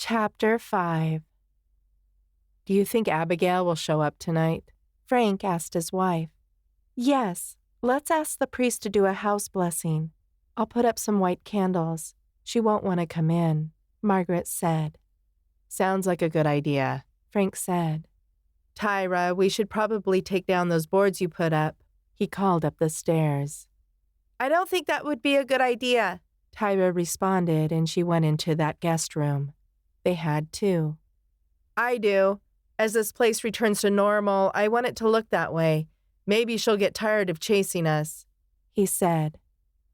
Chapter 5. "Do you think Abigail will show up tonight?" Frank asked his wife. "Yes, let's ask the priest to do a house blessing. I'll put up some white candles. She won't want to come in," Margaret said. "Sounds like a good idea," Frank said. "Tyra, we should probably take down those boards you put up," he called up the stairs. "I don't think that would be a good idea," Tyra responded, and she went into that guest room. They had two. "I do. As this place returns to normal, I want it to look that way. Maybe she'll get tired of chasing us," he said.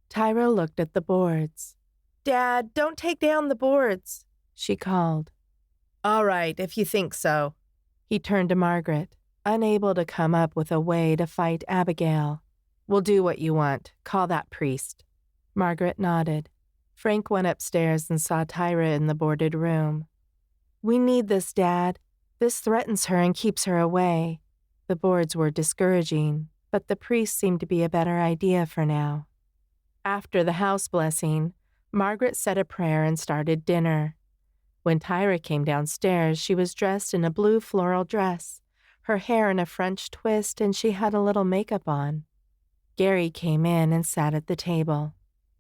Tyra looked at the boards. "Dad, don't take down the boards," she called. "All right, if you think so." He turned to Margaret, unable to come up with a way to fight Abigail. "We'll do what you want. Call that priest." Margaret nodded. Frank went upstairs and saw Tyra in the boarded room. "We need this, Dad. This threatens her and keeps her away." The boards were discouraging, but the priest seemed to be a better idea for now. After the house blessing, Margaret said a prayer and started dinner. When Tyra came downstairs, she was dressed in a blue floral dress, her hair in a French twist, and she had a little makeup on. Gary came in and sat at the table.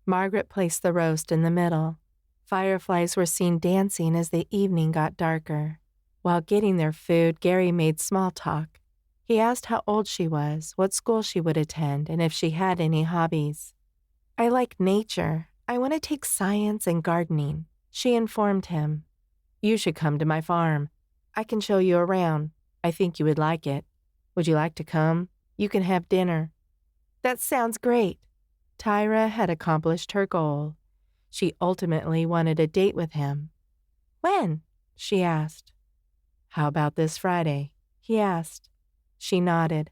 Margaret placed the roast in the middle. Fireflies were seen dancing as the evening got darker. While getting their food, Gary made small talk. He asked how old she was, what school she would attend, and if she had any hobbies. "I like nature. I want to take science and gardening," she informed him. "You should come to my farm. I can show you around. I think you would like it. Would you like to come? You can have dinner." "That sounds great." Tyra had accomplished her goal. She ultimately wanted a date with him. "When?" she asked. "How about this Friday?" he asked. She nodded.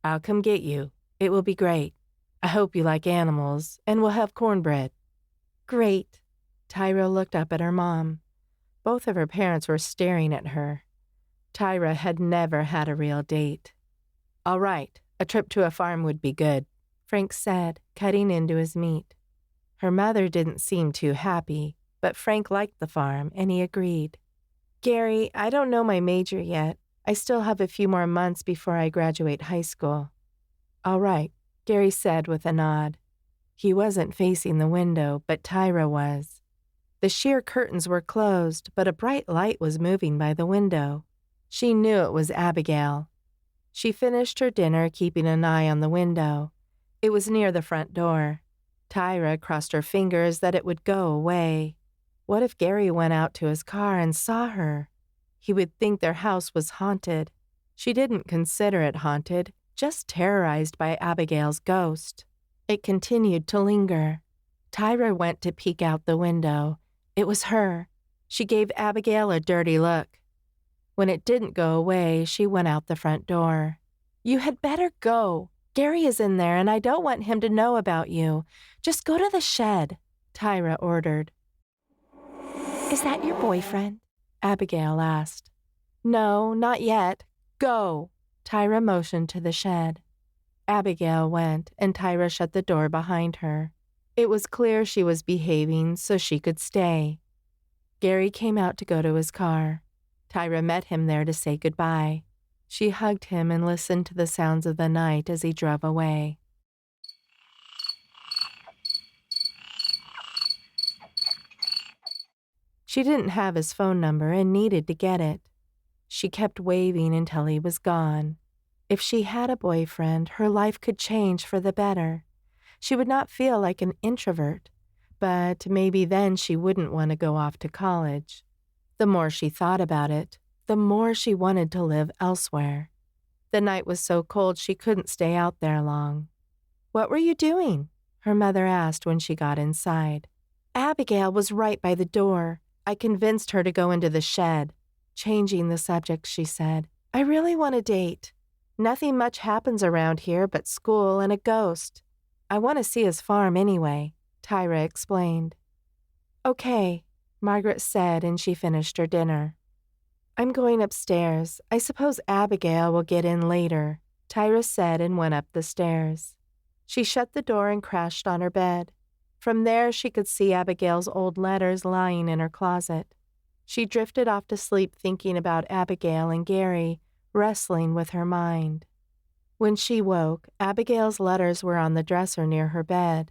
"I'll come get you. It will be great. I hope you like animals, and we'll have cornbread." "Great." Tyra looked up at her mom. Both of her parents were staring at her. Tyra had never had a real date. "All right, a trip to a farm would be good," Frank said, cutting into his meat. Her mother didn't seem too happy, but Frank liked the farm, and he agreed. "Gary, I don't know my major yet. I still have a few more months before I graduate high school." "All right," Gary said with a nod. He wasn't facing the window, but Tyra was. The sheer curtains were closed, but a bright light was moving by the window. She knew it was Abigail. She finished her dinner, keeping an eye on the window. It was near the front door. Tyra crossed her fingers that it would go away. What if Gary went out to his car and saw her? He would think their house was haunted. She didn't consider it haunted, just terrorized by Abigail's ghost. It continued to linger. Tyra went to peek out the window. It was her. She gave Abigail a dirty look. When it didn't go away, she went out the front door. "You had better go. Gary is in there, and I don't want him to know about you. Just go to the shed," Tyra ordered. "Is that your boyfriend?" Abigail asked. "No, not yet. Go." Tyra motioned to the shed. Abigail went, and Tyra shut the door behind her. It was clear she was behaving so she could stay. Gary came out to go to his car. Tyra met him there to say goodbye. She hugged him and listened to the sounds of the night as he drove away. She didn't have his phone number and needed to get it. She kept waving until he was gone. If she had a boyfriend, her life could change for the better. She would not feel like an introvert, but maybe then she wouldn't want to go off to college. The more she thought about it, the more she wanted to live elsewhere. The night was so cold she couldn't stay out there long. "What were you doing?" her mother asked when she got inside. "Abigail was right by the door. I convinced her to go into the shed." Changing the subject, she said, "I really want a date. Nothing much happens around here but school and a ghost. I want to see his farm anyway," Tyra explained. "Okay," Margaret said, and she finished her dinner. "I'm going upstairs. I suppose Abigail will get in later," Tyra said and went up the stairs. She shut the door and crashed on her bed. From there she could see Abigail's old letters lying in her closet. She drifted off to sleep thinking about Abigail and Gary, wrestling with her mind. When she woke, Abigail's letters were on the dresser near her bed.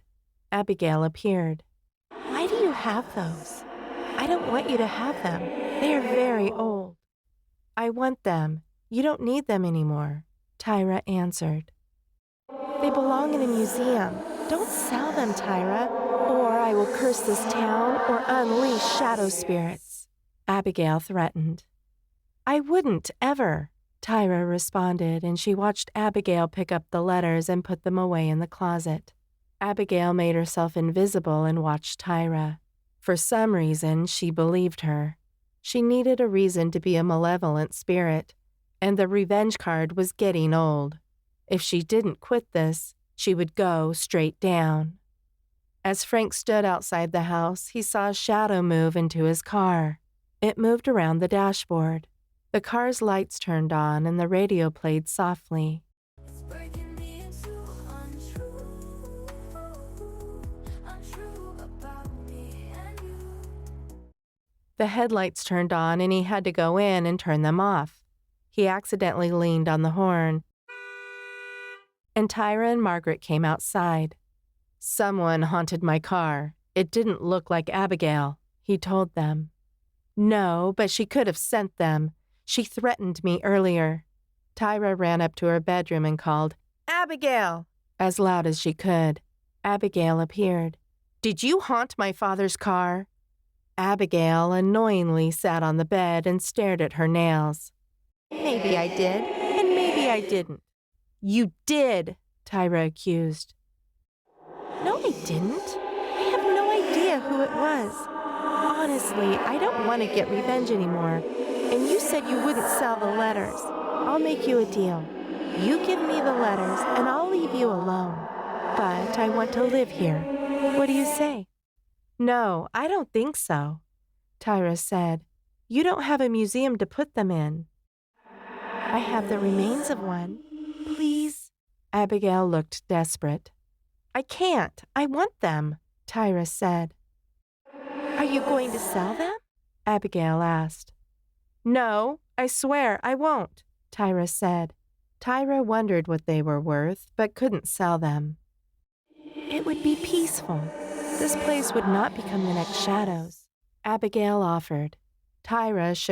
Abigail appeared. "Why do you have those? I don't want you to have them. They are very old." "I want them. You don't need them anymore," Tyra answered. "They belong in a museum. Don't sell them, Tyra, or I will curse this town or unleash shadow spirits," Abigail threatened. "I wouldn't, ever," Tyra responded, and she watched Abigail pick up the letters and put them away in the closet. Abigail made herself invisible and watched Tyra. For some reason, she believed her. She needed a reason to be a malevolent spirit, and the revenge card was getting old. If she didn't quit this, she would go straight down. As Frank stood outside the house, he saw a shadow move into his car. It moved around the dashboard. The car's lights turned on and the radio played softly. It's breaking me into untrue, untrue about me and you. The headlights turned on and he had to go in and turn them off. He accidentally leaned on the horn, and Tyra and Margaret came outside. "Someone haunted my car. It didn't look like Abigail," he told them. "No, but she could have sent them. She threatened me earlier." Tyra ran up to her bedroom and called, "Abigail!" as loud as she could. Abigail appeared. "Did you haunt my father's car?" Abigail annoyingly sat on the bed and stared at her nails. "Maybe I did, and maybe I didn't." "You did," Tyra accused. "No, I didn't. I have no idea who it was. Honestly, I don't want to get revenge anymore. And you said you wouldn't sell the letters. I'll make you a deal. You give me the letters, and I'll leave you alone. But I want to live here. What do you say?" "No, I don't think so," Tyra said. "You don't have a museum to put them in." "I have the remains of one. Please?" Abigail looked desperate. "I can't. I want them," Tyra said. "Are you going to sell them?" Abigail asked. "No, I swear I won't," Tyra said. Tyra wondered what they were worth, but couldn't sell them. "It would be peaceful. This place would not become the next shadows," Abigail offered. Tyra shook